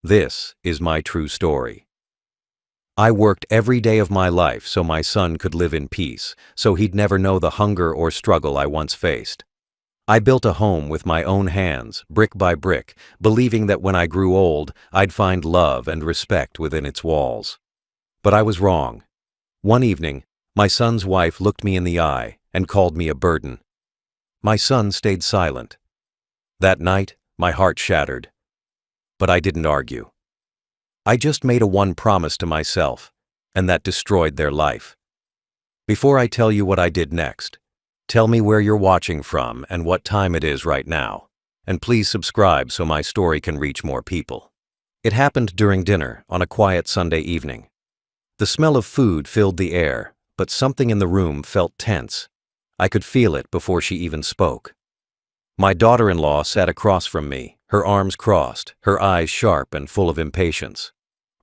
This is my true story. I worked every day of my life so my son could live in peace, so he'd never know the hunger or struggle I once faced. I built a home with my own hands, brick by brick, believing that when I grew old, I'd find love and respect within its walls. But I was wrong. One evening, my son's wife looked me in the eye and called me a burden. My son stayed silent. That night, my heart shattered. But I didn't argue. I just made a one promise to myself, and that destroyed their life. Before I tell you what I did next, tell me where you're watching from and what time it is right now, and please subscribe so my story can reach more people. It happened during dinner on a quiet Sunday evening. The smell of food filled the air, but something in the room felt tense. I could feel it before she even spoke. My daughter-in-law sat across from me, her arms crossed, her eyes sharp and full of impatience.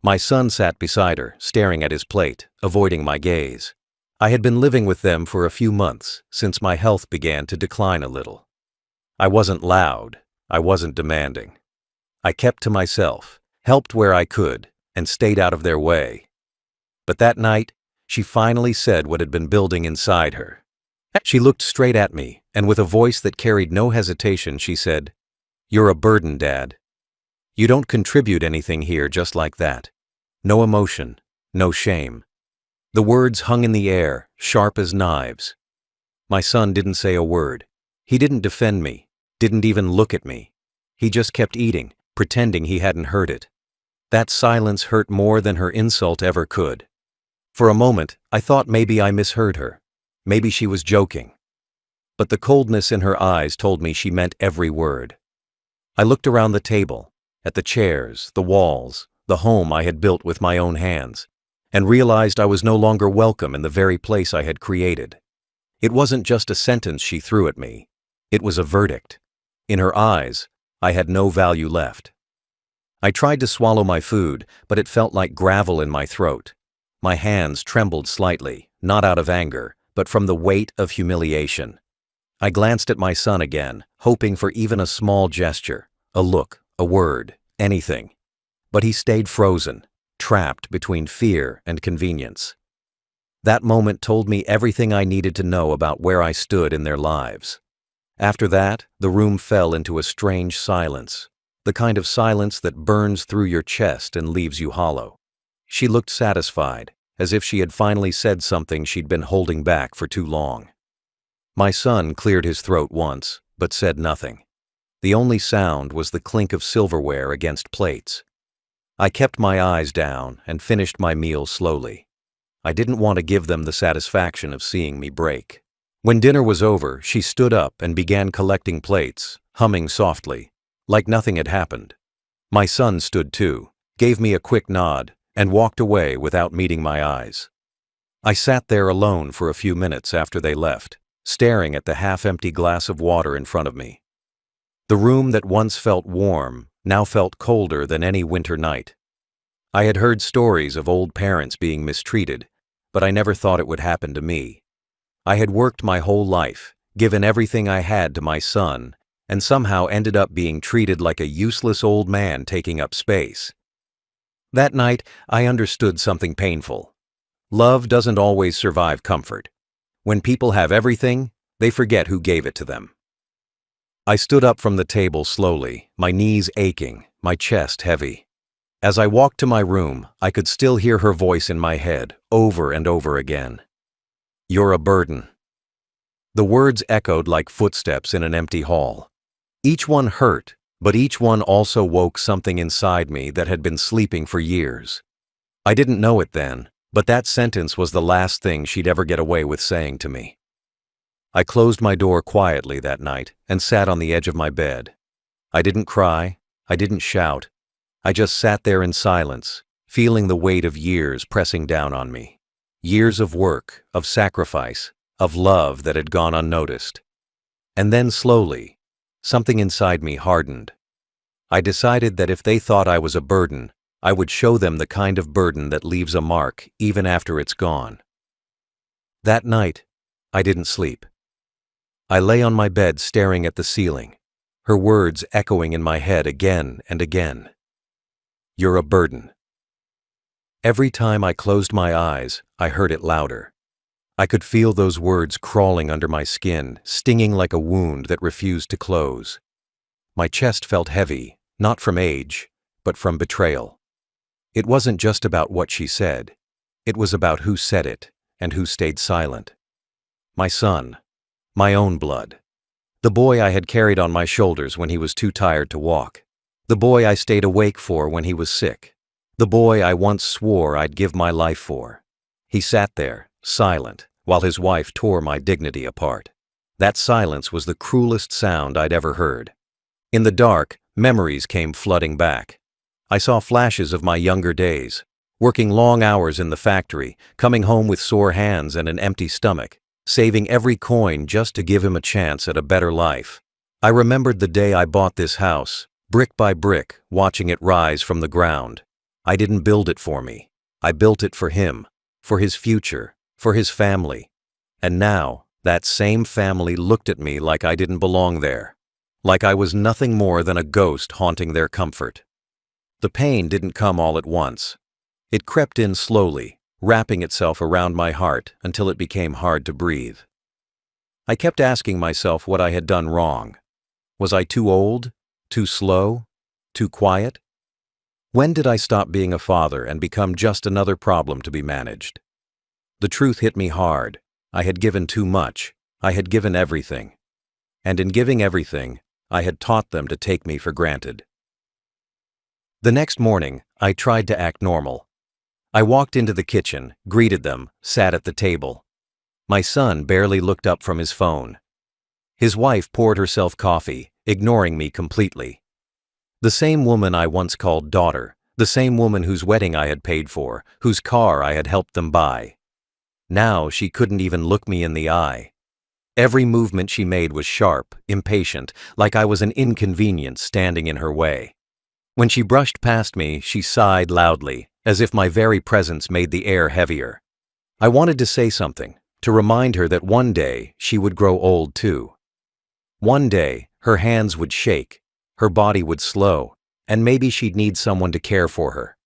My son sat beside her, staring at his plate, avoiding my gaze. I had been living with them for a few months, since my health began to decline a little. I wasn't loud, I wasn't demanding. I kept to myself, helped where I could, and stayed out of their way. But that night, she finally said what had been building inside her. She looked straight at me, and with a voice that carried no hesitation, she said, "You're a burden, Dad. You don't contribute anything here just like that. No emotion, no shame." The words hung in the air, sharp as knives. My son didn't say a word. He didn't defend me, didn't even look at me. He just kept eating, pretending he hadn't heard it. That silence hurt more than her insult ever could. For a moment, I thought maybe I misheard her. Maybe she was joking. But the coldness in her eyes told me she meant every word. I looked around the table, at the chairs, the walls, the home I had built with my own hands, and realized I was no longer welcome in the very place I had created. It wasn't just a sentence she threw at me. It was a verdict. In her eyes, I had no value left. I tried to swallow my food, but it felt like gravel in my throat. My hands trembled slightly, not out of anger, but from the weight of humiliation. I glanced at my son again, hoping for even a small gesture, a look, a word, anything. But he stayed frozen, trapped between fear and convenience. That moment told me everything I needed to know about where I stood in their lives. After that, the room fell into a strange silence, the kind of silence that burns through your chest and leaves you hollow. She looked satisfied, as if she had finally said something she'd been holding back for too long. My son cleared his throat once, but said nothing. The only sound was the clink of silverware against plates. I kept my eyes down and finished my meal slowly. I didn't want to give them the satisfaction of seeing me break. When dinner was over, she stood up and began collecting plates, humming softly, like nothing had happened. My son stood too, gave me a quick nod, and walked away without meeting my eyes. I sat there alone for a few minutes after they left, staring at the half-empty glass of water in front of me. The room that once felt warm now felt colder than any winter night. I had heard stories of old parents being mistreated, but I never thought it would happen to me. I had worked my whole life, given everything I had to my son, and somehow ended up being treated like a useless old man taking up space. That night, I understood something painful. Love doesn't always survive comfort. When people have everything, they forget who gave it to them. I stood up from the table slowly, my knees aching, my chest heavy. As I walked to my room, I could still hear her voice in my head, over and over again. "You're a burden." The words echoed like footsteps in an empty hall. Each one hurt, but each one also woke something inside me that had been sleeping for years. I didn't know it then, but that sentence was the last thing she'd ever get away with saying to me. I closed my door quietly that night and sat on the edge of my bed. I didn't cry, I didn't shout. I just sat there in silence, feeling the weight of years pressing down on me. Years of work, of sacrifice, of love that had gone unnoticed. And then slowly, something inside me hardened. I decided that if they thought I was a burden, I would show them the kind of burden that leaves a mark even after it's gone. That night, I didn't sleep. I lay on my bed staring at the ceiling, her words echoing in my head again and again. You're a burden." Every time I closed my eyes, I heard it louder. I could feel those words crawling under my skin, stinging like a wound that refused to close. My chest felt heavy, not from age, but from betrayal. It wasn't just about what she said. It was about who said it and who stayed silent. My son. My own blood. The boy I had carried on my shoulders when he was too tired to walk. The boy I stayed awake for when he was sick. The boy I once swore I'd give my life for. He sat there, silent, while his wife tore my dignity apart. That silence was the cruelest sound I'd ever heard. In the dark, memories came flooding back. I saw flashes of my younger days, working long hours in the factory, coming home with sore hands and an empty stomach, saving every coin just to give him a chance at a better life. I remembered the day I bought this house, brick by brick, watching it rise from the ground. I didn't build it for me. I built it for him, for his future, for his family. And now, that same family looked at me like I didn't belong there, like I was nothing more than a ghost haunting their comfort. The pain didn't come all at once. It crept in slowly, wrapping itself around my heart until it became hard to breathe. I kept asking myself what I had done wrong. Was I too old? Too slow? Too quiet? When did I stop being a father and become just another problem to be managed? The truth hit me hard. I had given too much. I had given everything. And in giving everything, I had taught them to take me for granted. The next morning, I tried to act normal. I walked into the kitchen, greeted them, sat at the table. My son barely looked up from his phone. His wife poured herself coffee, ignoring me completely. The same woman I once called daughter, the same woman whose wedding I had paid for, whose car I had helped them buy. Now she couldn't even look me in the eye. Every movement she made was sharp, impatient, like I was an inconvenience standing in her way. When she brushed past me, she sighed loudly, as if my very presence made the air heavier. I wanted to say something, to remind her that one day she would grow old too. One day, her hands would shake, her body would slow, and maybe she'd need someone to care for her.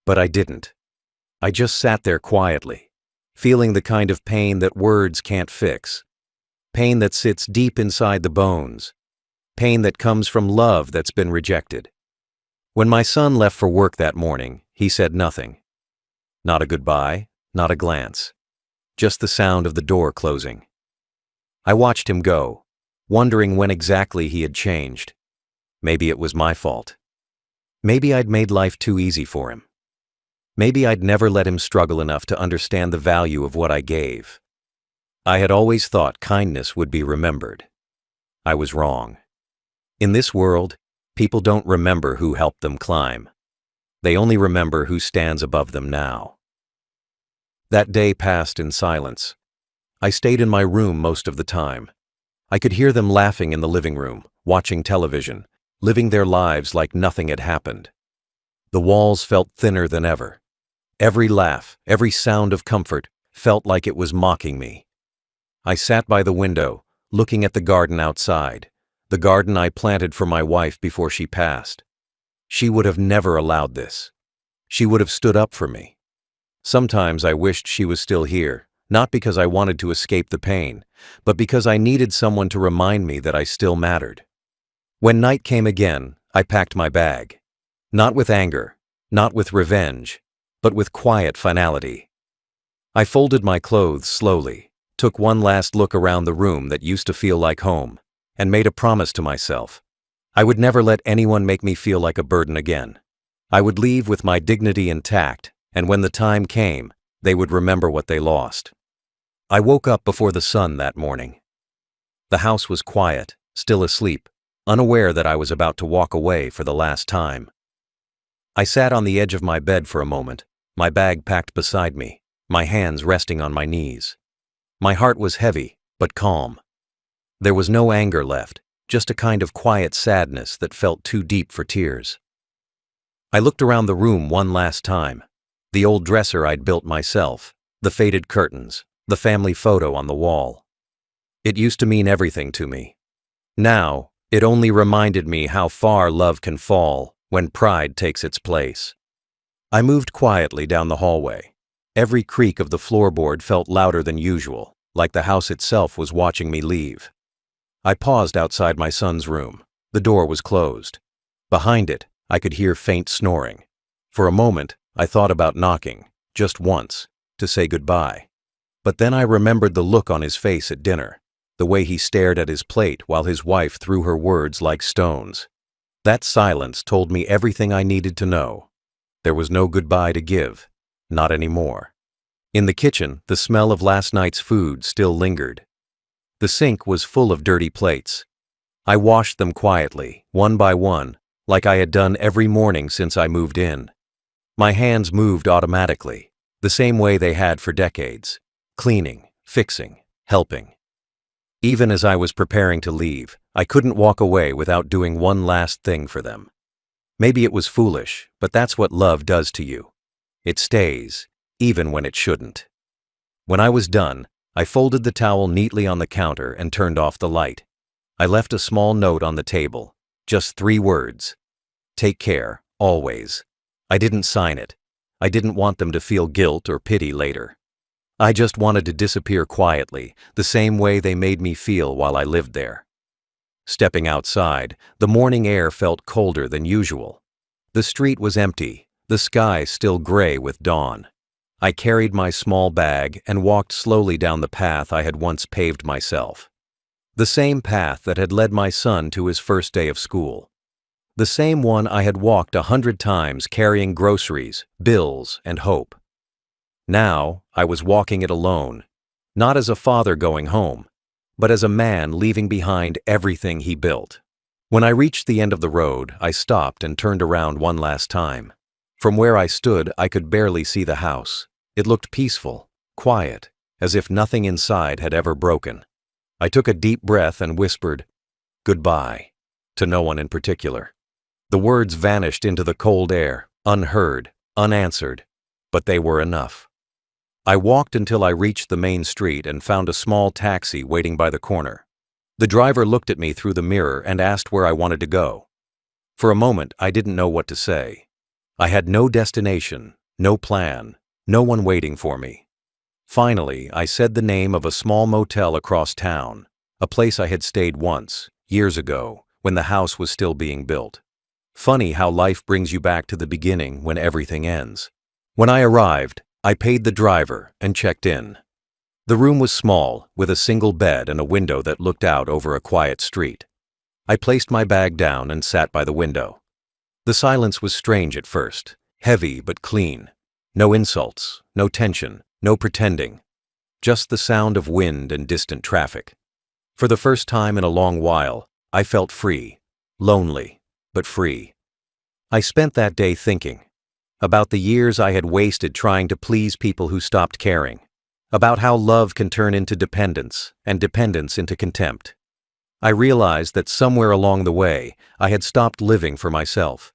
But I didn't. I just sat there quietly, feeling the kind of pain that words can't fix. Pain that sits deep inside the bones. Pain that comes from love that's been rejected. When my son left for work that morning, he said nothing. Not a goodbye, not a glance. Just the sound of the door closing. I watched him go, wondering when exactly he had changed. Maybe it was my fault. Maybe I'd made life too easy for him. Maybe I'd never let him struggle enough to understand the value of what I gave. I had always thought kindness would be remembered. I was wrong. In this world, people don't remember who helped them climb. They only remember who stands above them now. That day passed in silence. I stayed in my room most of the time. I could hear them laughing in the living room, watching television, living their lives like nothing had happened. The walls felt thinner than ever. Every laugh, every sound of comfort felt like it was mocking me. I sat by the window, looking at the garden outside, the garden I planted for my wife before she passed. She would have never allowed this. She would have stood up for me. Sometimes I wished she was still here, not because I wanted to escape the pain, but because I needed someone to remind me that I still mattered. When night came again, I packed my bag. Not with anger, not with revenge, but with quiet finality. I folded my clothes slowly, took one last look around the room that used to feel like home, and made a promise to myself. I would never let anyone make me feel like a burden again. I would leave with my dignity intact, and when the time came, they would remember what they lost. I woke up before the sun that morning. The house was quiet, still asleep, unaware that I was about to walk away for the last time. I sat on the edge of my bed for a moment, my bag packed beside me, my hands resting on my knees. My heart was heavy, but calm. There was no anger left, just a kind of quiet sadness that felt too deep for tears. I looked around the room one last time. The old dresser I'd built myself, the faded curtains, the family photo on the wall. It used to mean everything to me. Now, it only reminded me how far love can fall when pride takes its place. I moved quietly down the hallway. Every creak of the floorboard felt louder than usual, like the house itself was watching me leave. I paused outside my son's room. The door was closed. Behind it, I could hear faint snoring. For a moment, I thought about knocking, just once, to say goodbye. But then I remembered the look on his face at dinner, the way he stared at his plate while his wife threw her words like stones. That silence told me everything I needed to know. There was no goodbye to give, not anymore. In the kitchen, the smell of last night's food still lingered. The sink was full of dirty plates. I washed them quietly, one by one, like I had done every morning since I moved in. My hands moved automatically, the same way they had for decades, cleaning, fixing, helping. Even as I was preparing to leave, I couldn't walk away without doing one last thing for them. Maybe it was foolish, but that's what love does to you. It stays, even when it shouldn't. When I was done, I folded the towel neatly on the counter and turned off the light. I left a small note on the table, just 3 words. Take care, always. I didn't sign it. I didn't want them to feel guilt or pity later. I just wanted to disappear quietly, the same way they made me feel while I lived there. Stepping outside, the morning air felt colder than usual. The street was empty, the sky still gray with dawn. I carried my small bag and walked slowly down the path I had once paved myself. The same path that had led my son to his first day of school. The same one I had walked 100 times carrying groceries, bills, and hope. Now, I was walking it alone, not as a father going home, but as a man leaving behind everything he built. When I reached the end of the road, I stopped and turned around one last time. From where I stood, I could barely see the house. It looked peaceful, quiet, as if nothing inside had ever broken. I took a deep breath and whispered, "Goodbye," to no one in particular. The words vanished into the cold air, unheard, unanswered, but they were enough. I walked until I reached the main street and found a small taxi waiting by the corner. The driver looked at me through the mirror and asked where I wanted to go. For a moment, I didn't know what to say. I had no destination, no plan, no one waiting for me. Finally, I said the name of a small motel across town, a place I had stayed once, years ago, when the house was still being built. Funny how life brings you back to the beginning when everything ends. When I arrived, I paid the driver and checked in. The room was small, with a single bed and a window that looked out over a quiet street. I placed my bag down and sat by the window. The silence was strange at first, heavy but clean. No insults, no tension, no pretending. Just the sound of wind and distant traffic. For the first time in a long while, I felt free, lonely, but free. I spent that day thinking about the years I had wasted trying to please people who stopped caring, about how love can turn into dependence and dependence into contempt. I realized that somewhere along the way, I had stopped living for myself.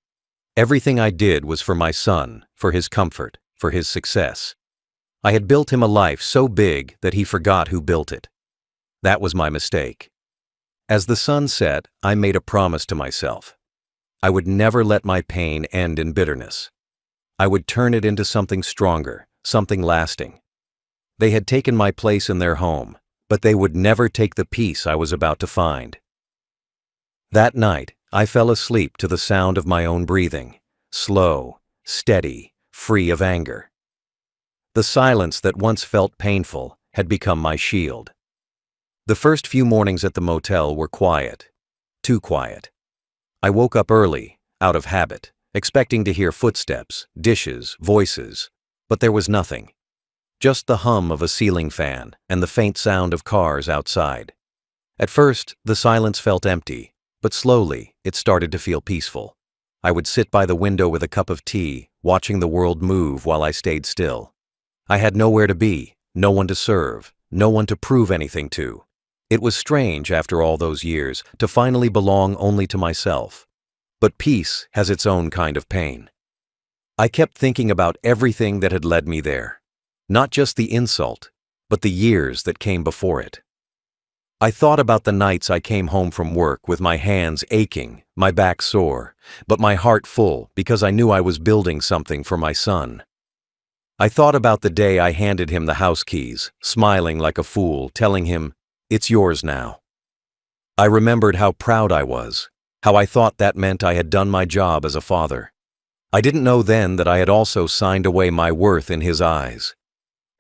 Everything I did was for my son, for his comfort, for his success. I had built him a life so big that he forgot who built it. That was my mistake. As the sun set, I made a promise to myself. I would never let my pain end in bitterness. I would turn it into something stronger, something lasting. They had taken my place in their home, but they would never take the peace I was about to find. That night, I fell asleep to the sound of my own breathing, slow, steady, free of anger. The silence that once felt painful had become my shield. The first few mornings at the motel were quiet, too quiet. I woke up early, out of habit, expecting to hear footsteps, dishes, voices, but there was nothing. Just the hum of a ceiling fan and the faint sound of cars outside. At first, the silence felt empty, but slowly, it started to feel peaceful. I would sit by the window with a cup of tea, watching the world move while I stayed still. I had nowhere to be, no one to serve, no one to prove anything to. It was strange, after all those years, to finally belong only to myself. But peace has its own kind of pain. I kept thinking about everything that had led me there. Not just the insult, but the years that came before it. I thought about the nights I came home from work with my hands aching, my back sore, but my heart full because I knew I was building something for my son. I thought about the day I handed him the house keys, smiling like a fool, telling him, "It's yours now." I remembered how proud I was, how I thought that meant I had done my job as a father. I didn't know then that I had also signed away my worth in his eyes.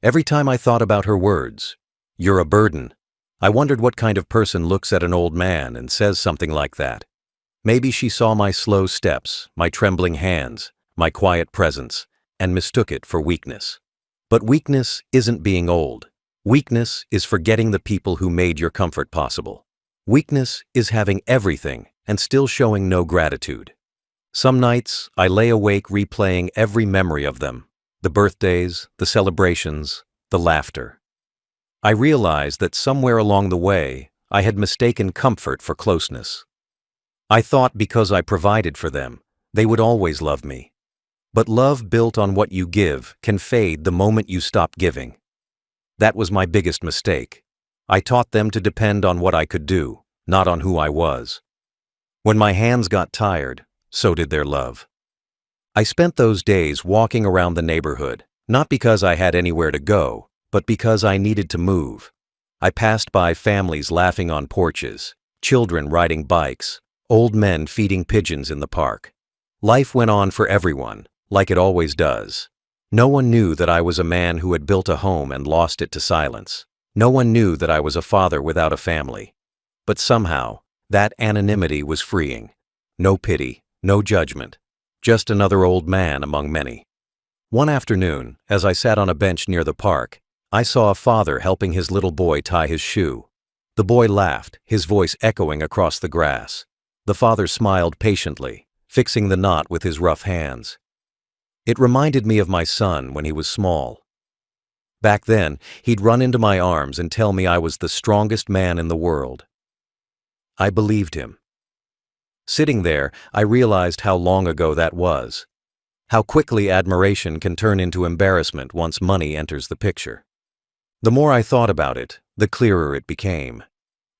Every time I thought about her words, "You're a burden," I wondered what kind of person looks at an old man and says something like that. Maybe she saw my slow steps, my trembling hands, my quiet presence, and mistook it for weakness. But weakness isn't being old. Weakness is forgetting the people who made your comfort possible. Weakness is having everything and still showing no gratitude. Some nights, I lay awake replaying every memory of them, the birthdays, the celebrations, the laughter. I realized that somewhere along the way, I had mistaken comfort for closeness. I thought because I provided for them, they would always love me. But love built on what you give can fade the moment you stop giving. That was my biggest mistake. I taught them to depend on what I could do, not on who I was. When my hands got tired, so did their love. I spent those days walking around the neighborhood, not because I had anywhere to go, but because I needed to move. I passed by families laughing on porches, children riding bikes, old men feeding pigeons in the park. Life went on for everyone, like it always does. No one knew that I was a man who had built a home and lost it to silence. No one knew that I was a father without a family. But somehow, that anonymity was freeing. No pity, no judgment. Just another old man among many. One afternoon, as I sat on a bench near the park, I saw a father helping his little boy tie his shoe. The boy laughed, his voice echoing across the grass. The father smiled patiently, fixing the knot with his rough hands. It reminded me of my son when he was small. Back then, he'd run into my arms and tell me I was the strongest man in the world. I believed him. Sitting there, I realized how long ago that was. How quickly admiration can turn into embarrassment once money enters the picture. The more I thought about it, the clearer it became.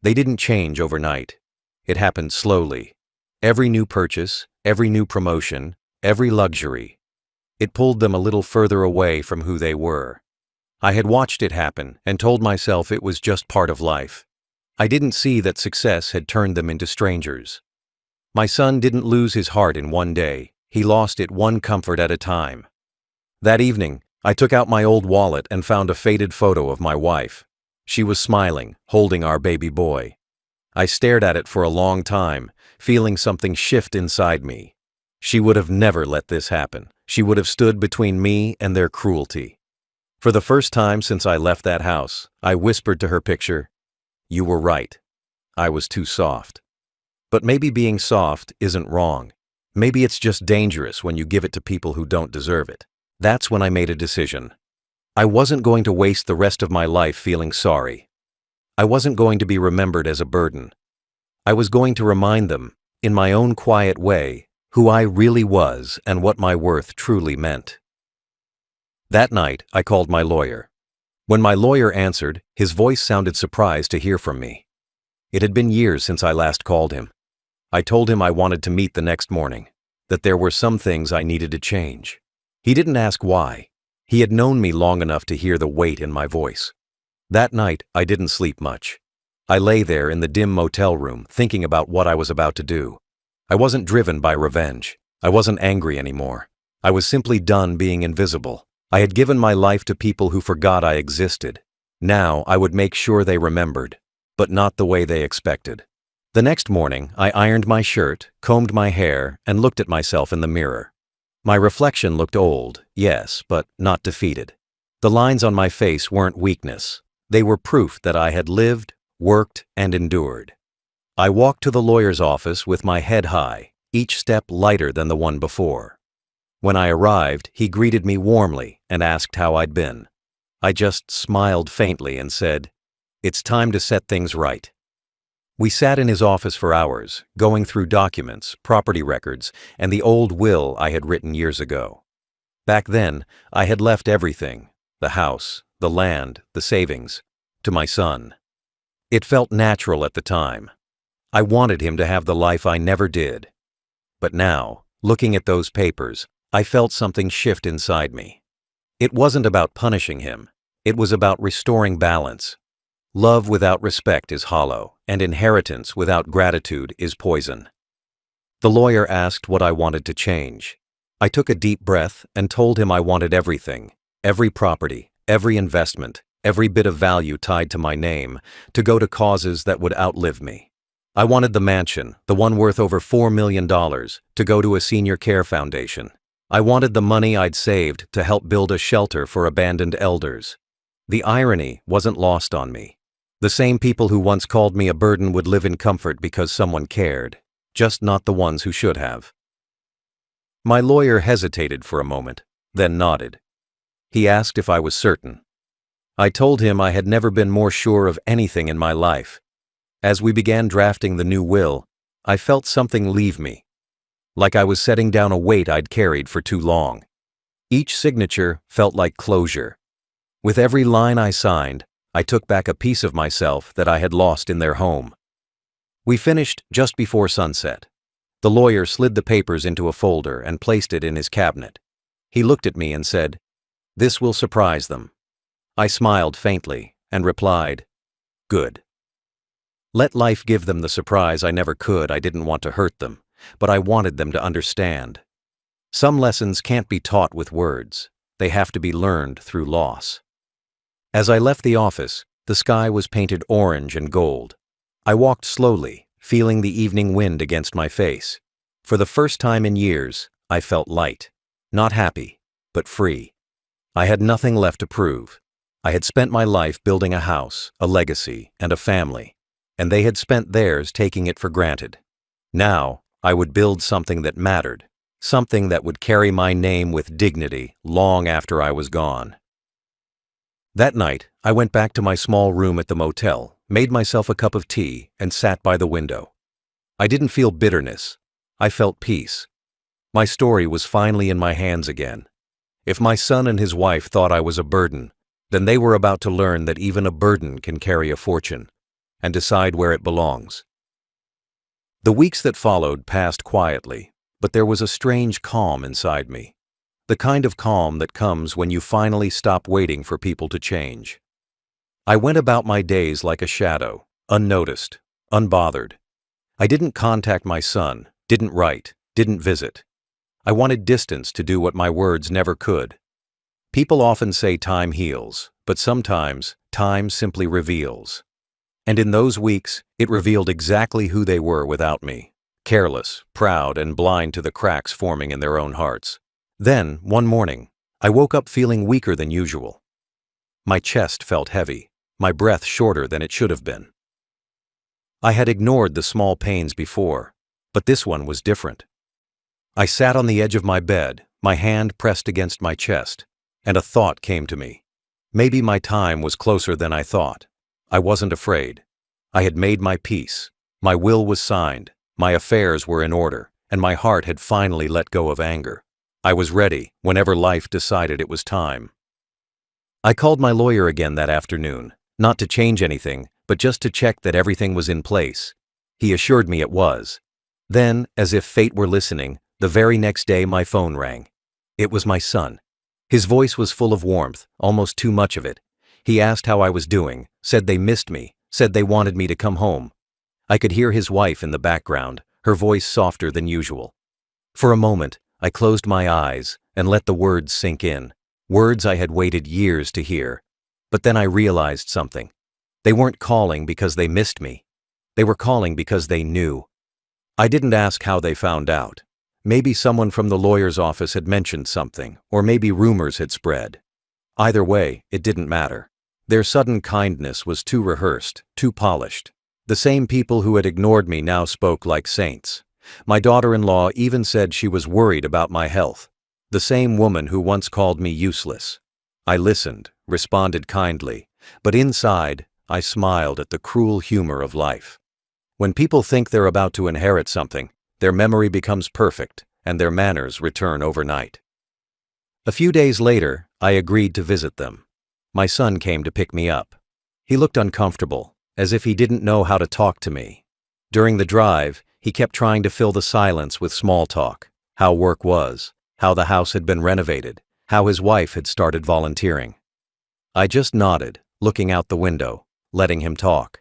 They didn't change overnight. It happened slowly. Every new purchase, every new promotion, every luxury. It pulled them a little further away from who they were. I had watched it happen and told myself it was just part of life. I didn't see that success had turned them into strangers. My son didn't lose his heart in one day. He lost it one comfort at a time. That evening, I took out my old wallet and found a faded photo of my wife. She was smiling, holding our baby boy. I stared at it for a long time, feeling something shift inside me. She would have never let this happen. She would have stood between me and their cruelty. For the first time since I left that house, I whispered to her picture, "You were right. I was too soft." But maybe being soft isn't wrong. Maybe it's just dangerous when you give it to people who don't deserve it. That's when I made a decision. I wasn't going to waste the rest of my life feeling sorry. I wasn't going to be remembered as a burden. I was going to remind them, in my own quiet way, who I really was and what my worth truly meant. That night, I called my lawyer. When my lawyer answered, his voice sounded surprised to hear from me. It had been years since I last called him. I told him I wanted to meet the next morning, that there were some things I needed to change. He didn't ask why. He had known me long enough to hear the weight in my voice. That night, I didn't sleep much. I lay there in the dim motel room, thinking about what I was about to do. I wasn't driven by revenge. I wasn't angry anymore. I was simply done being invisible. I had given my life to people who forgot I existed. Now I would make sure they remembered, but not the way they expected. The next morning, I ironed my shirt, combed my hair, and looked at myself in the mirror. My reflection looked old, yes, but not defeated. The lines on my face weren't weakness. They were proof that I had lived, worked, and endured. I walked to the lawyer's office with my head high, each step lighter than the one before. When I arrived, he greeted me warmly and asked how I'd been. I just smiled faintly and said, "It's time to set things right." We sat in his office for hours, going through documents, property records, and the old will I had written years ago. Back then, I had left everything, the house, the land, the savings, to my son. It felt natural at the time. I wanted him to have the life I never did. But now, looking at those papers, I felt something shift inside me. It wasn't about punishing him. It was about restoring balance. Love without respect is hollow, and inheritance without gratitude is poison. The lawyer asked what I wanted to change. I took a deep breath and told him I wanted everything, every property, every investment, every bit of value tied to my name, to go to causes that would outlive me. I wanted the mansion, the one worth over $4 million, to go to a senior care foundation. I wanted the money I'd saved to help build a shelter for abandoned elders. The irony wasn't lost on me. The same people who once called me a burden would live in comfort because someone cared, just not the ones who should have. My lawyer hesitated for a moment, then nodded. He asked if I was certain. I told him I had never been more sure of anything in my life. As we began drafting the new will, I felt something leave me, like I was setting down a weight I'd carried for too long. Each signature felt like closure. With every line I signed, I took back a piece of myself that I had lost in their home. We finished just before sunset. The lawyer slid the papers into a folder and placed it in his cabinet. He looked at me and said, "This will surprise them." I smiled faintly and replied, "Good." Let life give them the surprise I never could. I didn't want to hurt them, but I wanted them to understand. Some lessons can't be taught with words. They have to be learned through loss. As I left the office, the sky was painted orange and gold. I walked slowly, feeling the evening wind against my face. For the first time in years, I felt light. Not happy, but free. I had nothing left to prove. I had spent my life building a house, a legacy, and a family, and they had spent theirs taking it for granted. Now, I would build something that mattered, something that would carry my name with dignity long after I was gone. That night, I went back to my small room at the motel, made myself a cup of tea, and sat by the window. I didn't feel bitterness. I felt peace. My story was finally in my hands again. If my son and his wife thought I was a burden, then they were about to learn that even a burden can carry a fortune and decide where it belongs. The weeks that followed passed quietly, but there was a strange calm inside me. The kind of calm that comes when you finally stop waiting for people to change. I went about my days like a shadow, unnoticed, unbothered. I didn't contact my son, didn't write, didn't visit. I wanted distance to do what my words never could. People often say time heals, but sometimes time simply reveals. And in those weeks, it revealed exactly who they were without me. Careless, proud, and blind to the cracks forming in their own hearts. Then, one morning, I woke up feeling weaker than usual. My chest felt heavy, my breath shorter than it should have been. I had ignored the small pains before, but this one was different. I sat on the edge of my bed, my hand pressed against my chest, and a thought came to me. Maybe my time was closer than I thought. I wasn't afraid. I had made my peace. My will was signed. My affairs were in order, and my heart had finally let go of anger. I was ready whenever life decided it was time. I called my lawyer again that afternoon, not to change anything, but just to check that everything was in place. He assured me it was. Then, as if fate were listening, the very next day my phone rang. It was my son. His voice was full of warmth, almost too much of it. He asked how I was doing, said they missed me, said they wanted me to come home. I could hear his wife in the background, her voice softer than usual. For a moment, I closed my eyes and let the words sink in, words I had waited years to hear. But then I realized something. They weren't calling because they missed me. They were calling because they knew. I didn't ask how they found out. Maybe someone from the lawyer's office had mentioned something, or maybe rumors had spread. Either way, it didn't matter. Their sudden kindness was too rehearsed, too polished. The same people who had ignored me now spoke like saints. My daughter-in-law even said she was worried about my health. The same woman who once called me useless. I listened, responded kindly, but inside, I smiled at the cruel humor of life. When people think they're about to inherit something, their memory becomes perfect, and their manners return overnight. A few days later, I agreed to visit them. My son came to pick me up. He looked uncomfortable, as if he didn't know how to talk to me. During the drive, he kept trying to fill the silence with small talk, how work was, how the house had been renovated, how his wife had started volunteering. I just nodded, looking out the window, letting him talk.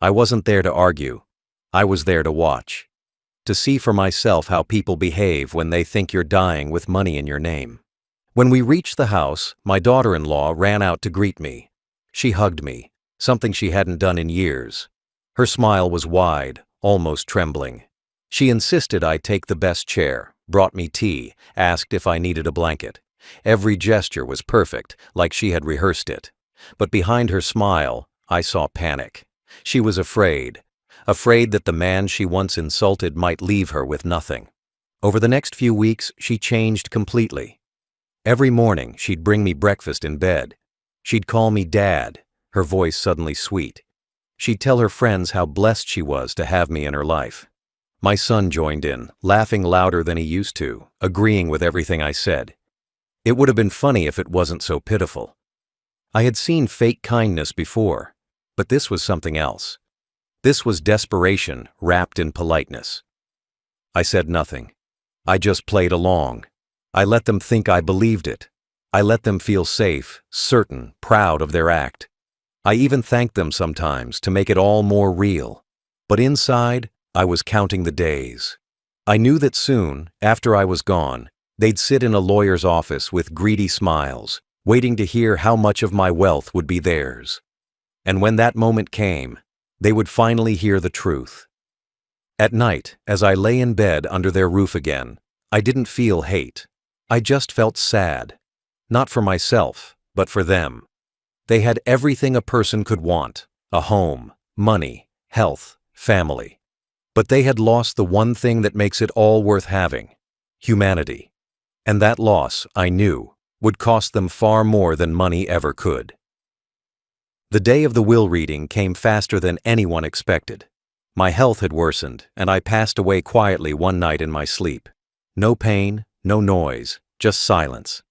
I wasn't there to argue. I was there to watch. To see for myself how people behave when they think you're dying with money in your name. When we reached the house, my daughter-in-law ran out to greet me. She hugged me, something she hadn't done in years. Her smile was wide, almost trembling. She insisted I take the best chair, brought me tea, asked if I needed a blanket. Every gesture was perfect, like she had rehearsed it. But behind her smile, I saw panic. She was afraid that the man she once insulted might leave her with nothing. Over the next few weeks, she changed completely. Every morning, she'd bring me breakfast in bed. She'd call me Dad, her voice suddenly sweet. She'd tell her friends how blessed she was to have me in her life. My son joined in, laughing louder than he used to, agreeing with everything I said. It would have been funny if it wasn't so pitiful. I had seen fake kindness before, but this was something else. This was desperation wrapped in politeness. I said nothing. I just played along. I let them think I believed it. I let them feel safe, certain, proud of their act. I even thanked them sometimes to make it all more real. But inside, I was counting the days. I knew that soon, after I was gone, they'd sit in a lawyer's office with greedy smiles, waiting to hear how much of my wealth would be theirs. And when that moment came, they would finally hear the truth. At night, as I lay in bed under their roof again, I didn't feel hate. I just felt sad. Not for myself, but for them. They had everything a person could want: a home, money, health, family. But they had lost the one thing that makes it all worth having: humanity. And that loss, I knew, would cost them far more than money ever could. The day of the will reading came faster than anyone expected. My health had worsened, and I passed away quietly one night in my sleep. No pain, no noise, just silence.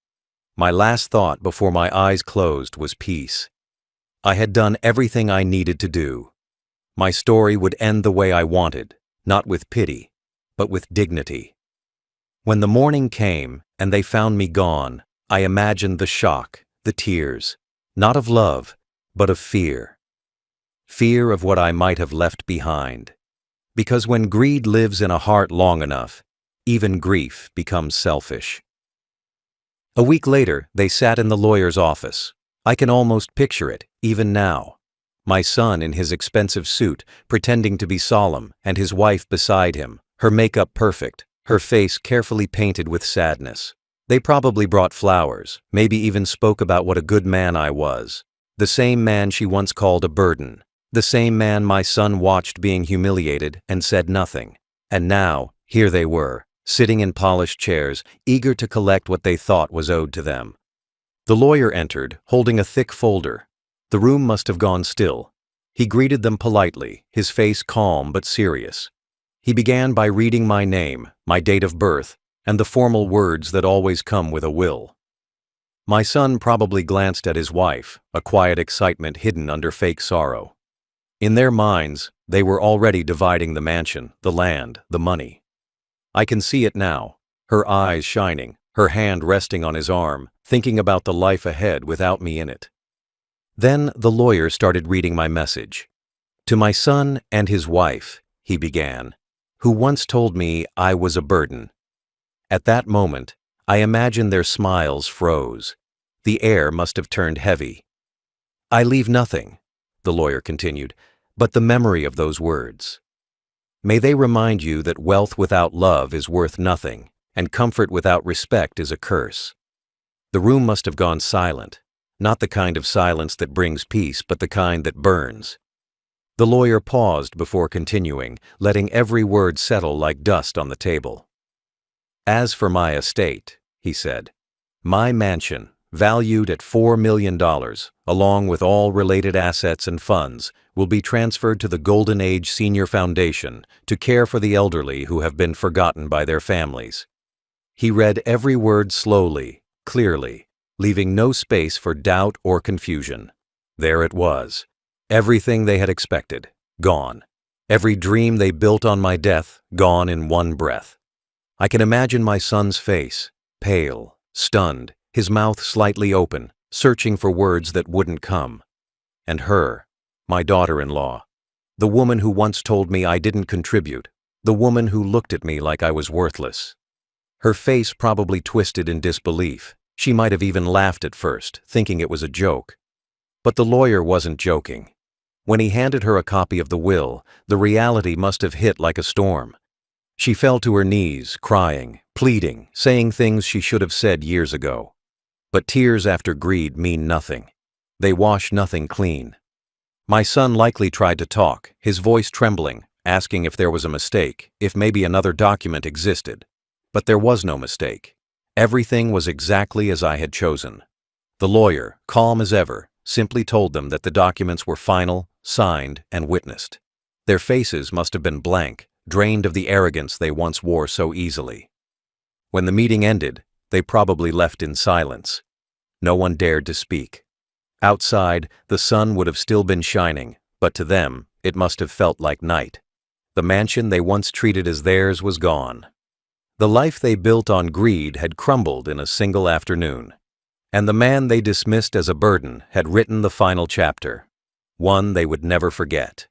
My last thought before my eyes closed was peace. I had done everything I needed to do. My story would end the way I wanted, not with pity, but with dignity. When the morning came and they found me gone, I imagined the shock, the tears, not of love, but of fear. Fear of what I might have left behind. Because when greed lives in a heart long enough, even grief becomes selfish. A week later, they sat in the lawyer's office. I can almost picture it, even now. My son in his expensive suit, pretending to be solemn, and his wife beside him, her makeup perfect, her face carefully painted with sadness. They probably brought flowers, maybe even spoke about what a good man I was. The same man she once called a burden. The same man my son watched being humiliated and said nothing. And now, here they were, sitting in polished chairs, eager to collect what they thought was owed to them. The lawyer entered, holding a thick folder. The room must have gone still. He greeted them politely, his face calm but serious. He began by reading my name, my date of birth, and the formal words that always come with a will. My son probably glanced at his wife, a quiet excitement hidden under fake sorrow. In their minds, they were already dividing the mansion, the land, the money. I can see it now, her eyes shining, her hand resting on his arm, thinking about the life ahead without me in it. Then the lawyer started reading my message. To my son and his wife, he began, who once told me I was a burden. At that moment, I imagined their smiles froze. The air must have turned heavy. I leave nothing, the lawyer continued, but the memory of those words. May they remind you that wealth without love is worth nothing, and comfort without respect is a curse. The room must have gone silent, not the kind of silence that brings peace, but the kind that burns. The lawyer paused before continuing, letting every word settle like dust on the table. As for my estate, he said, my mansion, valued at $4 million, along with all related assets and funds, will be transferred to the Golden Age Senior Foundation to care for the elderly who have been forgotten by their families. He read every word slowly, clearly, leaving no space for doubt or confusion. There it was. Everything they had expected, gone. Every dream they built on my death, gone in one breath. I can imagine my son's face, pale, stunned, his mouth slightly open, searching for words that wouldn't come. And her, my daughter-in-law, the woman who once told me I didn't contribute, the woman who looked at me like I was worthless. Her face probably twisted in disbelief. She might have even laughed at first, thinking it was a joke. But the lawyer wasn't joking. When he handed her a copy of the will, the reality must have hit like a storm. She fell to her knees, crying, pleading, saying things she should have said years ago. But tears after greed mean nothing. They wash nothing clean. My son likely tried to talk, his voice trembling, asking if there was a mistake, if maybe another document existed. But there was no mistake. Everything was exactly as I had chosen. The lawyer, calm as ever, simply told them that the documents were final, signed, and witnessed. Their faces must have been blank, drained of the arrogance they once wore so easily. When the meeting ended, they probably left in silence. No one dared to speak. Outside, the sun would have still been shining, but to them, it must have felt like night. The mansion they once treated as theirs was gone. The life they built on greed had crumbled in a single afternoon. And the man they dismissed as a burden had written the final chapter, one they would never forget.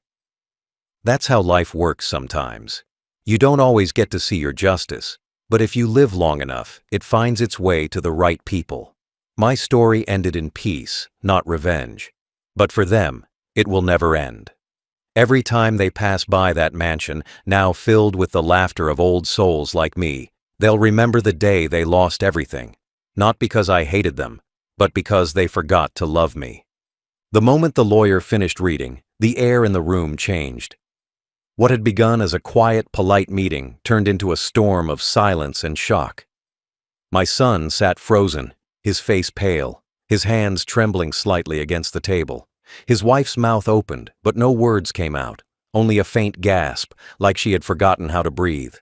That's how life works sometimes. You don't always get to see your justice, but if you live long enough, it finds its way to the right people. My story ended in peace, not revenge. But for them, it will never end. Every time they pass by that mansion, now filled with the laughter of old souls like me, they'll remember the day they lost everything, not because I hated them, but because they forgot to love me. The moment the lawyer finished reading, the air in the room changed. What had begun as a quiet, polite meeting turned into a storm of silence and shock. My son sat frozen, his face pale, his hands trembling slightly against the table. His wife's mouth opened, but no words came out, only a faint gasp, like she had forgotten how to breathe.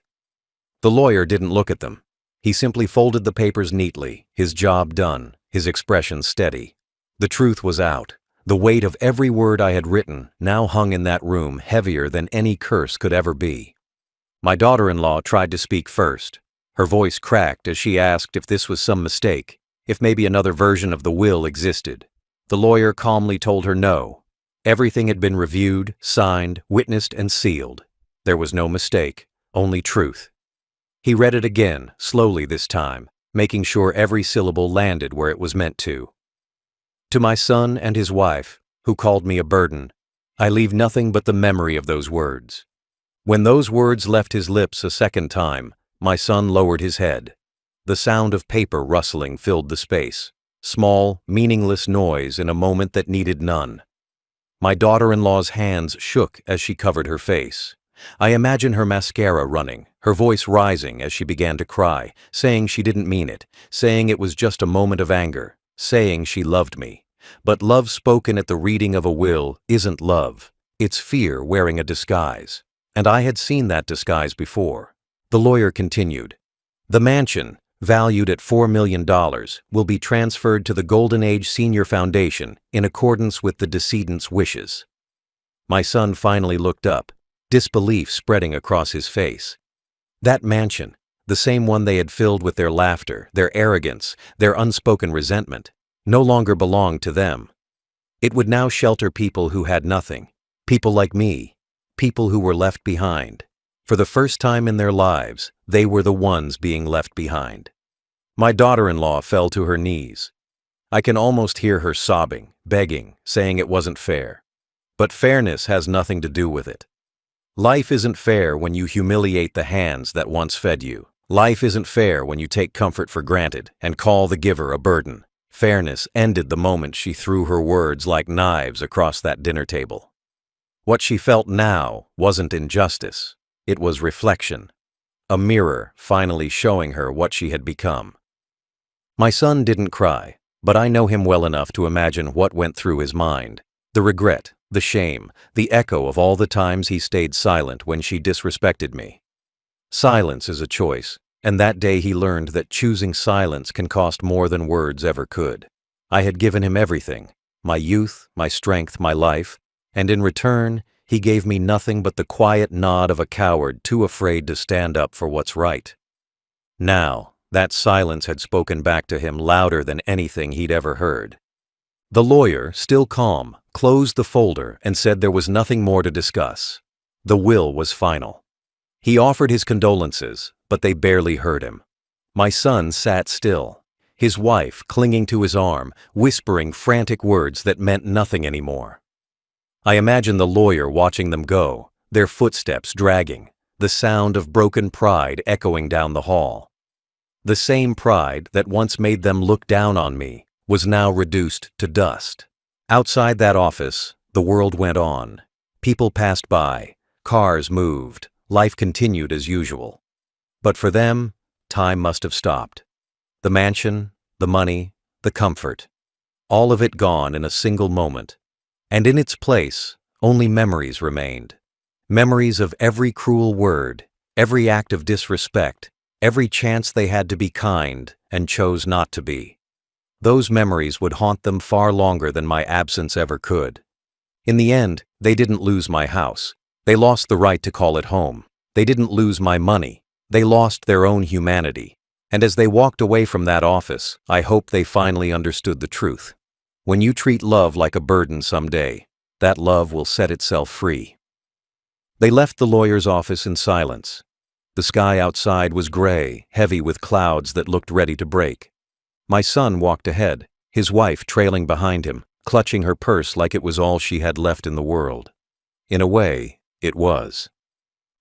The lawyer didn't look at them. He simply folded the papers neatly, his job done, his expression steady. The truth was out. The weight of every word I had written now hung in that room heavier than any curse could ever be. My daughter-in-law tried to speak first. Her voice cracked as she asked if this was some mistake, if maybe another version of the will existed. The lawyer calmly told her no. Everything had been reviewed, signed, witnessed, and sealed. There was no mistake, only truth. He read it again, slowly this time, making sure every syllable landed where it was meant to. To my son and his wife, who called me a burden, I leave nothing but the memory of those words. When those words left his lips a second time, my son lowered his head. The sound of paper rustling filled the space. Small, meaningless noise in a moment that needed none. My daughter-in-law's hands shook as she covered her face. I imagine her mascara running, her voice rising as she began to cry, saying she didn't mean it, saying it was just a moment of anger, saying she loved me. But love spoken at the reading of a will isn't love. It's fear wearing a disguise. And I had seen that disguise before. The lawyer continued. The mansion, valued at $4 million, will be transferred to the Golden Age Senior Foundation in accordance with the decedent's wishes. My son finally looked up, disbelief spreading across his face. That mansion, the same one they had filled with their laughter, their arrogance, their unspoken resentment, no longer belonged to them. It would now shelter people who had nothing, people like me, people who were left behind. For the first time in their lives, they were the ones being left behind. My daughter-in-law fell to her knees. I can almost hear her sobbing, begging, saying it wasn't fair. But fairness has nothing to do with it. Life isn't fair when you humiliate the hands that once fed you. Life isn't fair when you take comfort for granted and call the giver a burden. Fairness ended the moment she threw her words like knives across that dinner table. What she felt now wasn't injustice. It was reflection, a mirror finally showing her what she had become. My son didn't cry, but I know him well enough to imagine what went through his mind. The regret, the shame, the echo of all the times he stayed silent when she disrespected me. Silence is a choice, and that day he learned that choosing silence can cost more than words ever could. I had given him everything, my youth, my strength, my life, And in return, he gave me nothing but the quiet nod of a coward too afraid to stand up for what's right. Now, that silence had spoken back to him louder than anything he'd ever heard. The lawyer, still calm, closed the folder and said there was nothing more to discuss. The will was final. He offered his condolences, but they barely heard him. My son sat still, his wife clinging to his arm, whispering frantic words that meant nothing anymore. I imagine the lawyer watching them go, their footsteps dragging, the sound of broken pride echoing down the hall. The same pride that once made them look down on me was now reduced to dust. Outside that office, the world went on. People passed by, cars moved, life continued as usual. But for them, time must have stopped. The mansion, the money, the comfort, all of it gone in a single moment. And in its place, only memories remained. Memories of every cruel word, every act of disrespect, every chance they had to be kind and chose not to be. Those memories would haunt them far longer than my absence ever could. In the end, they didn't lose my house. They lost the right to call it home. They didn't lose my money. They lost their own humanity. And as they walked away from that office, I hope they finally understood the truth. When you treat love like a burden someday, that love will set itself free. They left the lawyer's office in silence. The sky outside was gray, heavy with clouds that looked ready to break. My son walked ahead, his wife trailing behind him, clutching her purse like it was all she had left in the world. In a way, it was.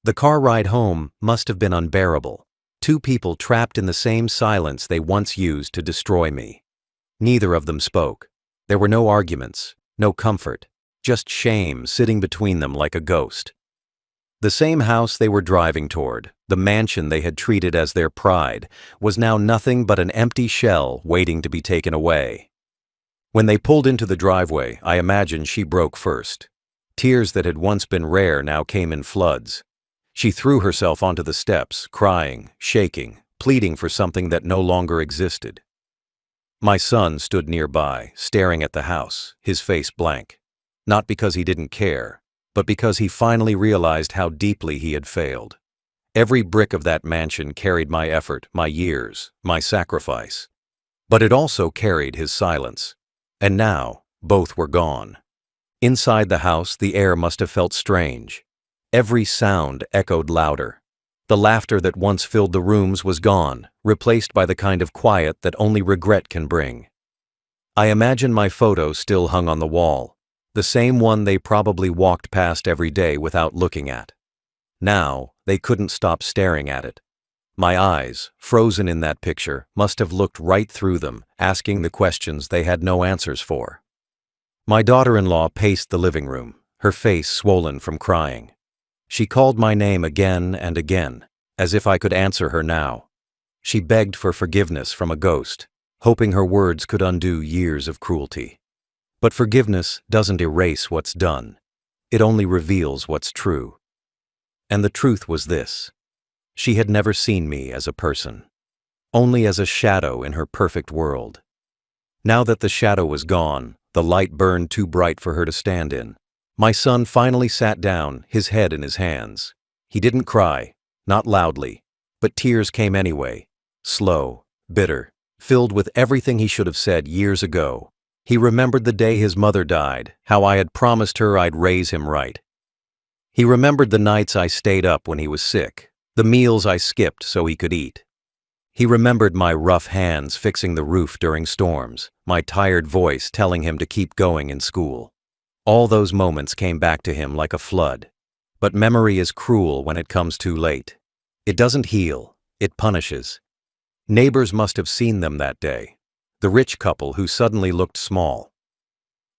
The car ride home must have been unbearable. Two people trapped in the same silence they once used to destroy me. Neither of them spoke. There were no arguments, no comfort, just shame sitting between them like a ghost. The same house they were driving toward, the mansion they had treated as their pride, was now nothing but an empty shell waiting to be taken away. When they pulled into the driveway, I imagine she broke first. Tears that had once been rare now came in floods. She threw herself onto the steps, crying, shaking, pleading for something that no longer existed. My son stood nearby, staring at the house, his face blank. Not because he didn't care, but because he finally realized how deeply he had failed. Every brick of that mansion carried my effort, my years, my sacrifice. But it also carried his silence. And now, both were gone. Inside the house, the air must have felt strange. Every sound echoed louder. The laughter that once filled the rooms was gone, replaced by the kind of quiet that only regret can bring. I imagine my photo still hung on the wall, the same one they probably walked past every day without looking at. Now, they couldn't stop staring at it. My eyes, frozen in that picture, must have looked right through them, asking the questions they had no answers for. My daughter-in-law paced the living room, her face swollen from crying. She called my name again and again, as if I could answer her now. She begged for forgiveness from a ghost, hoping her words could undo years of cruelty. But forgiveness doesn't erase what's done. It only reveals what's true. And the truth was this. She had never seen me as a person, only as a shadow in her perfect world. Now that the shadow was gone, the light burned too bright for her to stand in. My son finally sat down, his head in his hands. He didn't cry, not loudly, but tears came anyway, slow, bitter, filled with everything he should have said years ago. He remembered the day his mother died, how I had promised her I'd raise him right. He remembered the nights I stayed up when he was sick, the meals I skipped so he could eat. He remembered my rough hands fixing the roof during storms, my tired voice telling him to keep going in school. All those moments came back to him like a flood. But memory is cruel when it comes too late. It doesn't heal, it punishes. Neighbors must have seen them that day, the rich couple who suddenly looked small.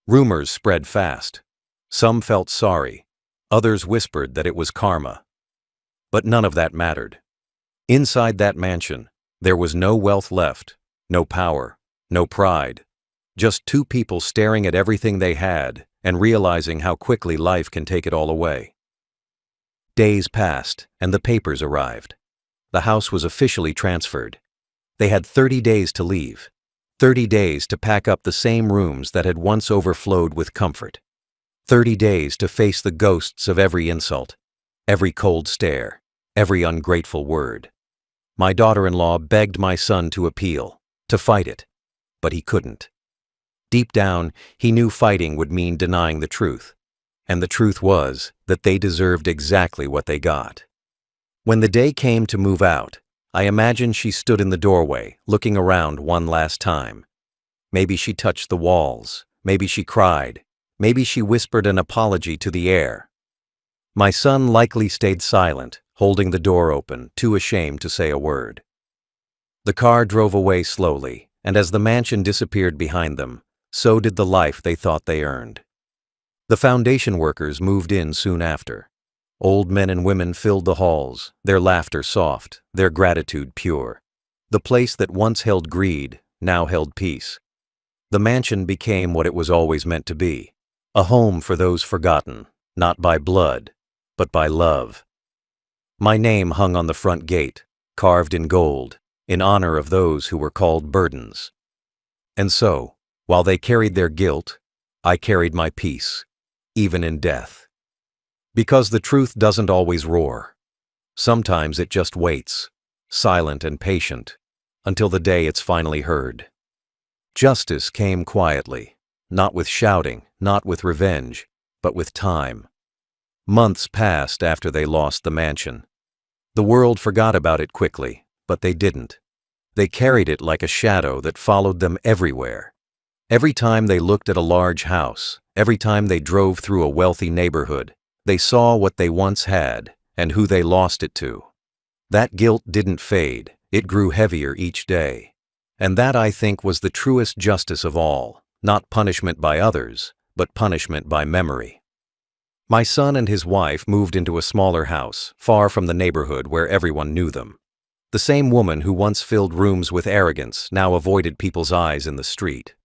Rumors spread fast. Some felt sorry, others whispered that it was karma. But none of that mattered. Inside that mansion, there was no wealth left, no power, no pride. Just two people staring at everything they had and realizing how quickly life can take it all away. Days passed, and the papers arrived. The house was officially transferred. They had 30 days to leave, 30 days to pack up the same rooms that had once overflowed with comfort, 30 days to face the ghosts of every insult, every cold stare, every ungrateful word. My daughter-in-law begged my son to appeal, to fight it, but he couldn't. Deep down, he knew fighting would mean denying the truth, and the truth was that they deserved exactly what they got. When the day came to move out, I imagined she stood in the doorway, looking around one last time. Maybe she touched the walls, maybe she cried, maybe she whispered an apology to the air. My son likely stayed silent, holding the door open, too ashamed to say a word. The car drove away slowly, and as the mansion disappeared behind them, so did the life they thought they earned. The foundation workers moved in soon after. Old men and women filled the halls, their laughter soft, their gratitude pure. The place that once held greed now held peace. The mansion became what it was always meant to be, a home for those forgotten, not by blood, but by love. My name hung on the front gate, carved in gold, in honor of those who were called burdens. And so, while they carried their guilt, I carried my peace, even in death. Because the truth doesn't always roar. Sometimes it just waits, silent and patient, until the day it's finally heard. Justice came quietly, not with shouting, not with revenge, but with time. Months passed after they lost the mansion. The world forgot about it quickly, but they didn't. They carried it like a shadow that followed them everywhere. Every time they looked at a large house, every time they drove through a wealthy neighborhood, they saw what they once had and who they lost it to. That guilt didn't fade, it grew heavier each day. And that, I think, was the truest justice of all, not punishment by others, but punishment by memory. My son and his wife moved into a smaller house, far from the neighborhood where everyone knew them. The same woman who once filled rooms with arrogance now avoided people's eyes in the street.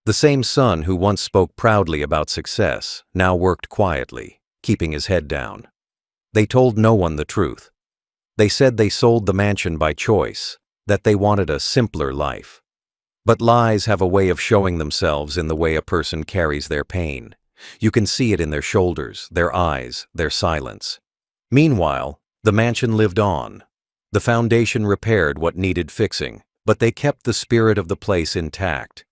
The same son who once spoke proudly about success now worked quietly, keeping his head down. They told no one the truth. They said they sold the mansion by choice, that they wanted a simpler life. But lies have a way of showing themselves in the way a person carries their pain. You can see it in their shoulders, their eyes, their silence. Meanwhile, the mansion lived on. The foundation repaired what needed fixing, but they kept the spirit of the place intact.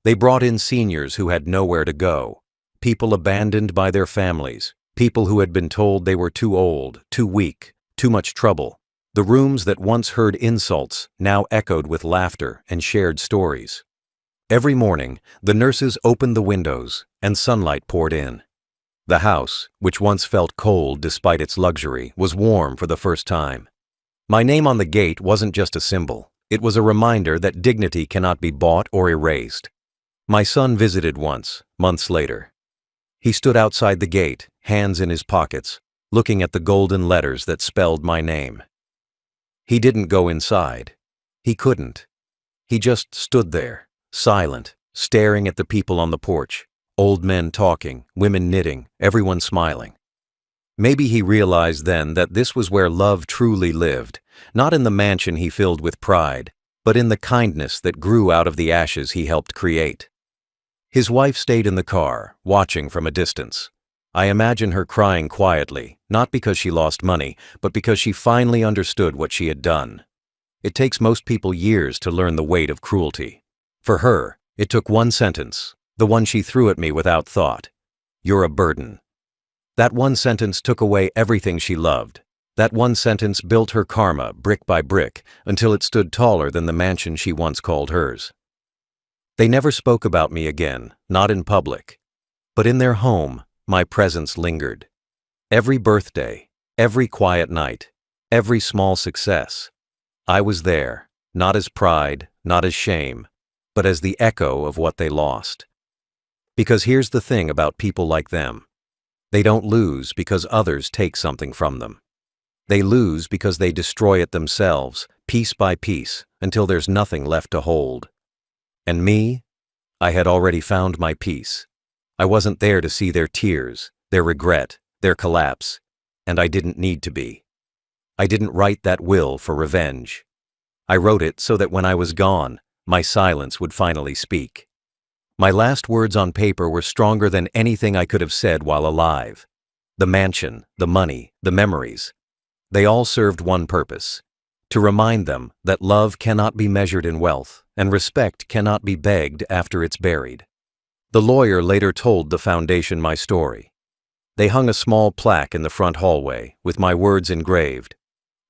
They brought in seniors who had nowhere to go, people abandoned by their families, people who had been told they were too old, too weak, too much trouble. The rooms that once heard insults now echoed with laughter and shared stories. Every morning, the nurses opened the windows and sunlight poured in. The house, which once felt cold despite its luxury, was warm for the first time. My name on the gate wasn't just a symbol. It was a reminder that dignity cannot be bought or erased. My son visited once, months later. He stood outside the gate, hands in his pockets, looking at the golden letters that spelled my name. He didn't go inside. He couldn't. He just stood there, silent, staring at the people on the porch, old men talking, women knitting, everyone smiling. Maybe he realized then that this was where love truly lived, not in the mansion he filled with pride, but in the kindness that grew out of the ashes he helped create. His wife stayed in the car, watching from a distance. I imagine her crying quietly, not because she lost money, but because she finally understood what she had done. It takes most people years to learn the weight of cruelty. For her, it took one sentence, the one she threw at me without thought. "You're a burden." That one sentence took away everything she loved. That one sentence built her karma brick by brick until it stood taller than the mansion she once called hers. They never spoke about me again, not in public. But in their home, my presence lingered. Every birthday, every quiet night, every small success. I was there, not as pride, not as shame, but as the echo of what they lost. Because here's the thing about people like them. They don't lose because others take something from them. They lose because they destroy it themselves, piece by piece, until there's nothing left to hold. And me? I had already found my peace. I wasn't there to see their tears, their regret, their collapse, and I didn't need to be. I didn't write that will for revenge. I wrote it so that when I was gone, my silence would finally speak. My last words on paper were stronger than anything I could have said while alive. The mansion, the money, the memories. They all served one purpose: to remind them that love cannot be measured in wealth and respect cannot be begged after it's buried. The lawyer later told the foundation my story. They hung a small plaque in the front hallway with my words engraved.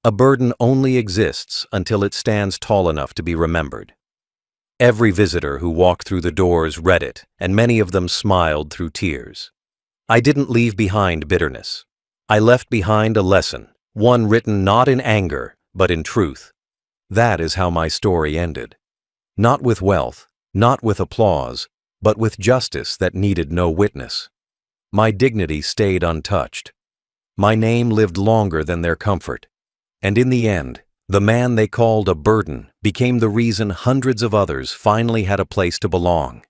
A burden only exists until it stands tall enough to be remembered. Every visitor who walked through the doors read it, and many of them smiled through tears. I didn't leave behind bitterness. I left behind a lesson, one written not in anger, but in truth. That is how my story ended. Not with wealth, not with applause, but with justice that needed no witness. My dignity stayed untouched. My name lived longer than their comfort. And in the end, the man they called a burden became the reason hundreds of others finally had a place to belong.